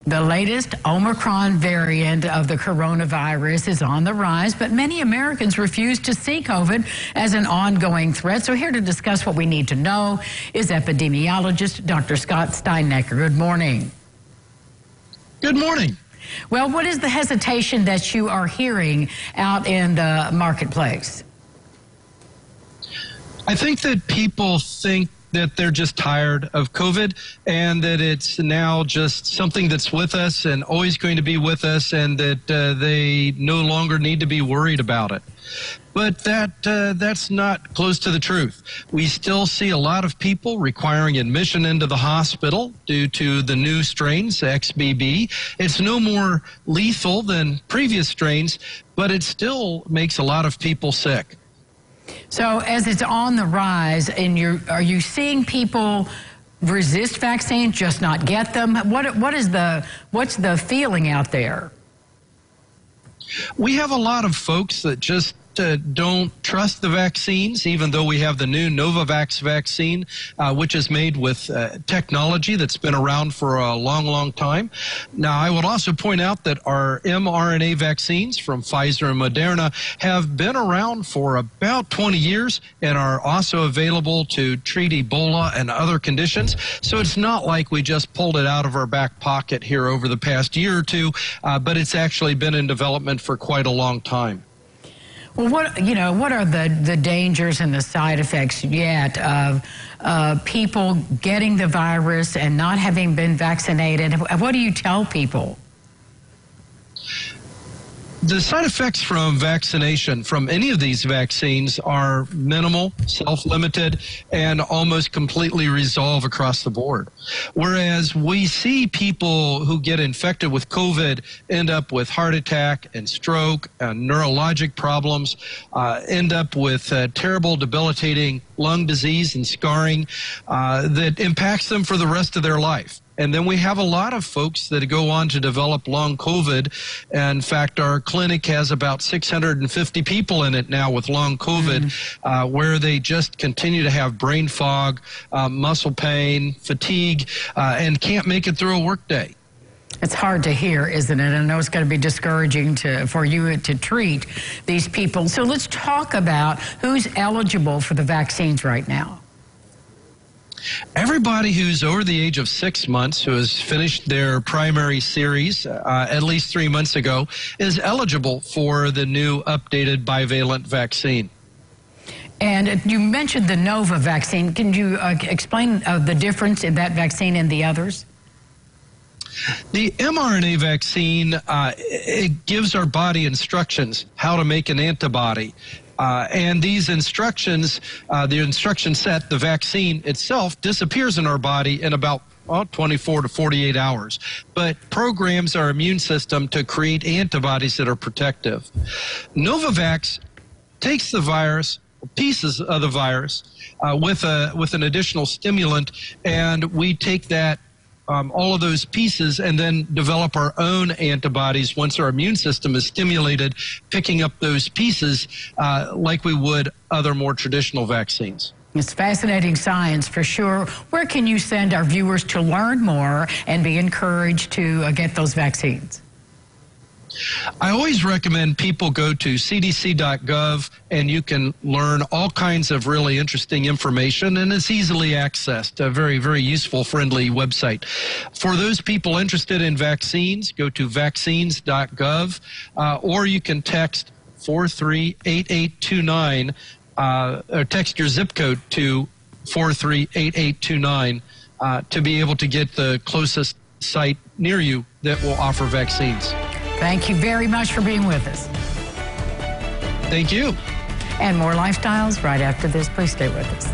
The latest Omicron variant of the coronavirus is on the rise, but many Americans refuse to see COVID as an ongoing threat. So here to discuss what we need to know is epidemiologist Dr. Scott Steinecker. Good morning. Good morning. Well, what is the hesitation that you are hearing out in the marketplace? I think that people think that they're just tired of COVID and that it's now just something that's with us and always going to be with us, and that they no longer need to be worried about it. But that's not close to the truth. We still see a lot of people requiring admission into the hospital due to the new strains, XBB. It's no more lethal than previous strains, but it still makes a lot of people sick. So as it's on the rise, are you seeing people resist vaccines, just not get them? What's the feeling out there? We have a lot of folks that just don't trust the vaccines, even though we have the new Novavax vaccine, which is made with technology that's been around for a long, long time. Now, I would also point out that our mRNA vaccines from Pfizer and Moderna have been around for about 20 years and are also available to treat Ebola and other conditions. So it's not like we just pulled it out of our back pocket here over the past year or two, but it's actually been in development for quite a long time. Well, what are the dangers and the side effects yet of people getting the virus and not having been vaccinated? What do you tell people? The side effects from vaccination from any of these vaccines are minimal, self-limited, and almost completely resolve across the board. Whereas we see people who get infected with COVID end up with heart attack and stroke and neurologic problems, end up with terrible, debilitating lung disease and scarring that impacts them for the rest of their life. And then we have a lot of folks that go on to develop long COVID. In fact, our clinic has about 650 people in it now with long COVID, where they just continue to have brain fog, muscle pain, fatigue, and can't make it through a workday. It's hard to hear, isn't it? I know it's going to be discouraging for you to treat these people. So let's talk about who's eligible for the vaccines right now. Everybody who's over the age of 6 months, who has finished their primary series at least 3 months ago, is eligible for the new updated bivalent vaccine. And you mentioned the Nova vaccine. Can you explain the difference in that vaccine and the others? The mRNA vaccine, it gives our body instructions how to make an antibody. And these instructions, the instruction set, the vaccine itself, disappears in our body in about 24 to 48 hours, but programs our immune system to create antibodies that are protective. Novavax takes the virus, pieces of the virus, with an additional stimulant, and we take that all of those pieces and then develop our own antibodies once our immune system is stimulated, picking up those pieces like we would other more traditional vaccines. It's fascinating science for sure. Where can you send our viewers to learn more and be encouraged to get those vaccines? I always recommend people go to cdc.gov, and you can learn all kinds of really interesting information, and it's easily accessed, a very, very useful, friendly website. For those people interested in vaccines, go to vaccines.gov, or you can text 438829, or text your zip code to 438829 to be able to get the closest site near you that will offer vaccines. Thank you very much for being with us. Thank you. And more Lifestyles right after this. Please stay with us.